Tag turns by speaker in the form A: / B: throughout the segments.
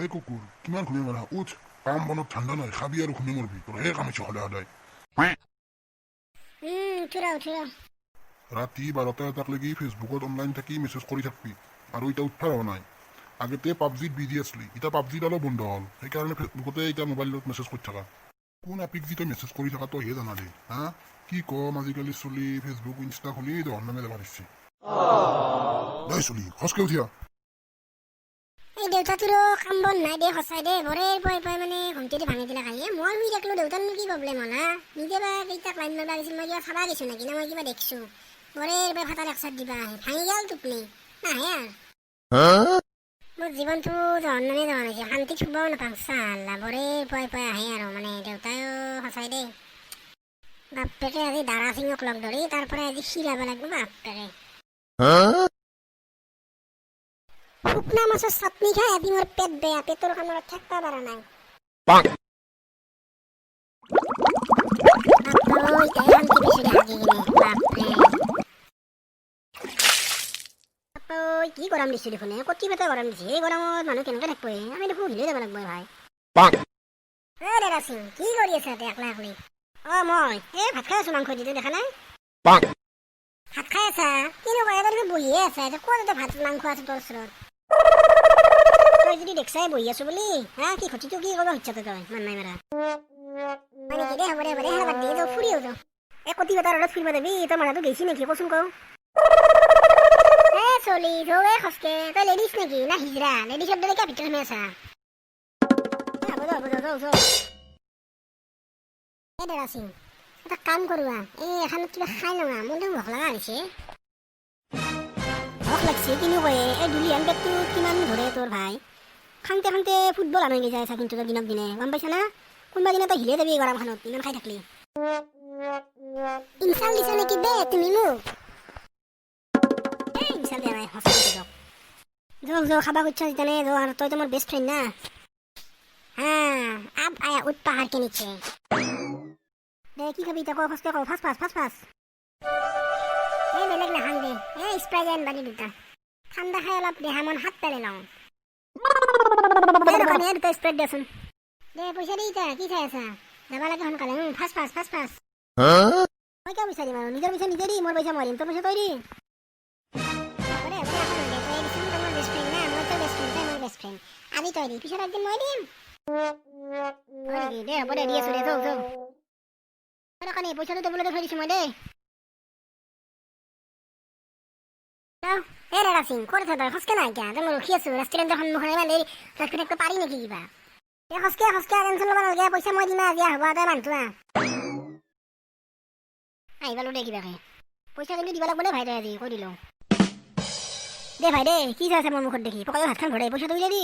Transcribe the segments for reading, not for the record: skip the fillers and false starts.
A: এই কুকুৰ কিমান ঘূমি মাৰা উঠ কাম বনত ঠাণ্ডা নাই খাবি আৰু ঘূমি মৰবি তোৰ সেই কাম হৈছে সদায় সদায় ৰাতি 12টা লৈকে ফেচবুকত অনলাইন থাকি মেছেজ কৰি থাকবি আৰু এতিয়া উঠবা হোৱা নাই আগতে পাবজিত বিজি আছলি এতিয়া পাবজিত অলপ বন্ধ হ'ল সেইকাৰণে ফেচবুকতে এতিয়া মোবাইলত মেছেজ কৰি থাকা কোন এপিক যি তই মেছেজ কৰি থাকা তইহে জানা দে হা কি কম আজিকালি চলি ফেচবুক ইনষ্টা খুলি দহৰ নামে যাব দিছে দে চলি খচকে উঠিয়া
B: এই দেউতাটোৰো কাম বন নাই দে সঁচাই দে ঘৰে পই মানে ঘণ্টিটো ভাঙি দিলে খাইয়ে মই শুই থাকিলো দেউতাৰনো কি প্ৰব্লেম হ'ল হা নিজে বা কেইটাক লাইন মাৰিব গৈছিল মই কিবা চাবা গৈছোঁ নেকি না মই কিবা দেখিছোঁ ঘৰে ফাটা লেকচাৰ দিবা আহে ভাঙি গ'ল টোপনি নাহে আৰু মোৰ জীৱনটো জহন্নামে জহা হৈছে শান্তিত শুবও নাপাওঁ চালা বৰে পই আহে আৰু মানে দেউতায়ো সঁচাই দেই বাপেকে আজি দাৰা সিঙক লগ ধৰি তাৰ পৰা আজি শিলাব লাগিব বাপেকে শুকনা মাছৰ চাটনি খাই আজি মোৰ পেট বেয়া পেটৰ কামত থাকিব পৰা নাই কি গৰম দিছে দেখোন কটি পেটে গৰম দিছে এই গৰমত মানুহ কেনেকে থাকিব আমি দেখোন হিলে যাব লাগিব ভাই দাদা সিং কি কৰি আছে একলা একলি মই এই ভাত খাই আছো মাংস দিতে দেখা নাই ভাত খাই আছা কিনো কয় এবাৰ বহিয়ে আছা ক'ত ভাত মাংস আছে তোৰ ওচৰত তই যদি দেখছাই বহি আছো বুলি হা কি ঘটিটো কি কৰিব খুজিছা তই মান নাই মাৰা মানে কি দে হ'ব দে বাদ দি যাওঁ ফুৰি যাওঁ এই কটি পেটাৰ অলপ ফুৰিব যাবি তই মানুহটো গৈছি নেকি কচোন কওঁ চলি যৌৱে খচকে তই লেডিজ নেকি না হিজৰা লেডিজৰ দৰে কিয় ভিতৰত সোমাই আছা হ'ব যাওঁ এই দাদা সিং এটা কাম কৰোৱা এই এখনত কিবা খাই লওঁ মোৰ দেখোন ভোক লগা হৈছে ভোক লাগছে কিনো কয় এই দুলিয়ান পেটটো কিমান ধৰে তোৰ ভাই খাওঁতে ফুটবল আনি যায় কিন্তু তই দিনক দিনে গম পাইছা না কোনোবা দিনা তই হিলে যাবি গৰমখনত ইমান খাই থাকলি ইনচাল দিছা নেকি বে তুমি মোক ইনচাল দিয়া নাই যৌ খাবা খুঁজছ যেনে যৌ আৰু তইতো মোৰ বেষ্ট ফ্ৰেণ্ড না হা আব আয়া উঠ পাহাৰ কে নিচে দে কি খাবি তই ক ফচকে ক ফাঁচ এই বেলেগ নাখান দে এই স্প্ৰাইট আনবা দি দুটা ঠাণ্ডা খাই অলপ দেহা মন হাত পেলাই লওঁ দুটা স্প্ৰাইট দেচোন দে পইচা দি কি চাই আছা যাবা লাগে সোনকালে ফাঁচ মই কিয় পইচা দিম আৰু নিজৰ পইচা নিজে দি মোৰ পইচা মই দিম তোৰ পইচা তই দি আজি তই দি পিছত একদিন মই দিম দে হ'ব দে দি আছো দে যৌ পইচাটো টেবুলতে থৈ দিছো মই দেই এই দাদা সিং ক'ত আছা তই খচকে নাই কিয় তই মই ৰখি আছো ৰেষ্টুৰেণ্টৰ সন্মুখত ইমান দেৰি ৰখি থাকিব পাৰি নেকি কিবা এই খচকে টেনচন ল'ব নালাগে পইচা মই দিম আজি হ'ব তই মানুহটো আহিব দে কিবাকে পইচা কিন্তু দিব লাগিব দেই ভাই তই আজি কৈ দিলোঁ দে ভাই দেই কি চাই আছে মোৰ মুখত দেখি পকাই ভাতখন ভৰে পইচাটো উলিয়াই দি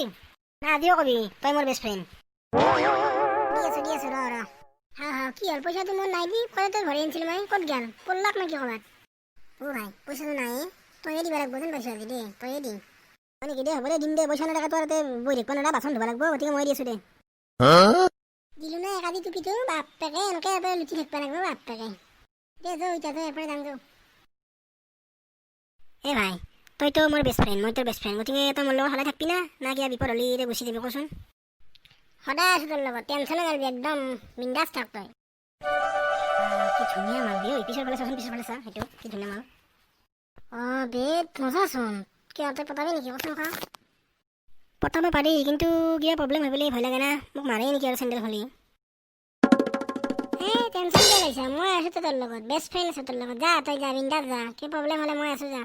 B: না আজিও কবি তই মোৰ বেষ্ট ফ্ৰেণ্ড দি আছো ৰ হা কি হ'ল পইচাটো মোৰ নাই দি কয় তই ভৰি আনিছিলি মই ক'ত গেল পল্লাক নেকি ক'ৰবাত ভাই পইচাটো নাই তইহে দিব লাগিব যেন পাইছোঁ আজি দেই তইহে দিম হয় নেকি দে হ'ব দে দিম দে পইচা নাথাকে তোৰ তাতে বহি থাকিব নোৱাৰা বাচন ধুব লাগিব গতিকে মই দি আছোঁ দে দিলোঁ না একাদি টুপিটো বাপেকে এনেকৈ লুটি থাকিব লাগিব বাপেকে দে যৌ এতিয়া তই এৰপৰাই যাম যৌ এই ভাই তইতো মোৰ বেষ্ট ফ্ৰেণ্ড মই তোৰ বেষ্ট ফ্ৰেণ্ড গতিকে তই মোৰ লগত সদায় থাকবি না কিবা বিপদ হ'লে এতিয়া গুচি যাবি কচোন সদায় আছোঁ তোৰ লগত টেনশ্যনে নালবি একদম বিন্দাছ থাক তই কি ধুনীয়া মাল বে পিছৰ ফালে চাচোন চা সেইটো কি ধুনীয়া মাল বে মজাচোন কিয় তই পতাবি নেকি কচোন খা পতাব পাৰি কিন্তু কিবা প্ৰব্লেম হয় বুলি ভয় লাগে না মোক মাৰে নেকি আৰু চেণ্ডেল খুলি এই টেনশ্যন কিয় লৈছা মই আছোঁ তোৰ লগত বেষ্ট ফ্ৰেণ্ড আছোঁ তোৰ লগত যা তই যা বিন্দাছ যা কিবা প্ৰব্লেম হ'লে মই আছোঁ যা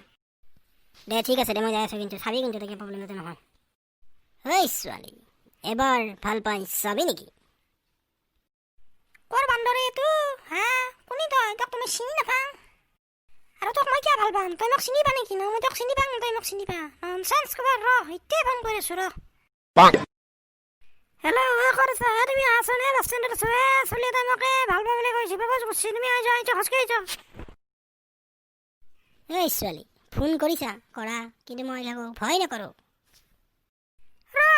B: দে ঠিক আছে দে মই যাই আছোঁ কিন্তু চাবি কিন্তু তই কিবা প্ৰব্লেম যাতে নহয় ঐ ছোৱালী এবাৰ ভাল পাই চাবি নেকি ক'ৰ বান্দৰে এইটো হা কোনি তই তোক মই চিনি নাপাওঁ আৰু তোক মই কিয় ভাল পাম তই মোক চিনি পা নেকি ন মই তোক চিনি পাওঁ তই মোক চিনি পা ননচেন্স ক'বা ৰ এতিয়া ফোন কৰি আছোঁ ৰ হেল্ল' ক'ত আছা তুমি আছনে ৰেষ্টুৰেণ্টত আছো চলি তই মোকে ভাল পাওঁ বুলি কৈছে বাবু কৈছে তুমি আহি যোৱা খচকে যোৱা এই ছোৱালী ফোন কৰিছা কৰা কিন্তু মই থাকোঁ ভয় নকৰোঁ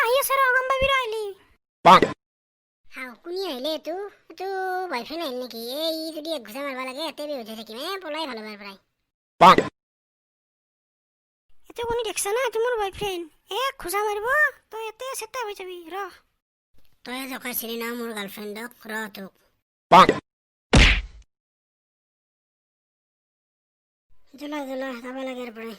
B: আহি আছে ৰ গম পাবি ৰ আহিলি কোনি আহিলে এইটো বয়ফ্ৰেণ্ড আহিল নেকি এই যদি এক ঘোচা মাৰিব লাগে ইয়াতে বেহুচ হৈ থাকিম পলাই ভাল হ'ব পৰাই এইটো কোনি দেখছা না এইটো মোৰ বয়ফ্ৰেণ্ড খোজা মাৰিব তই এতে চেটা হৈ যাবি ৰ তই জকাই চিনি না মোৰ গাৰ্লফ্ৰেণ্ডক ৰ তোক জলা জলা যাব লাগে ইয়াৰ পৰাই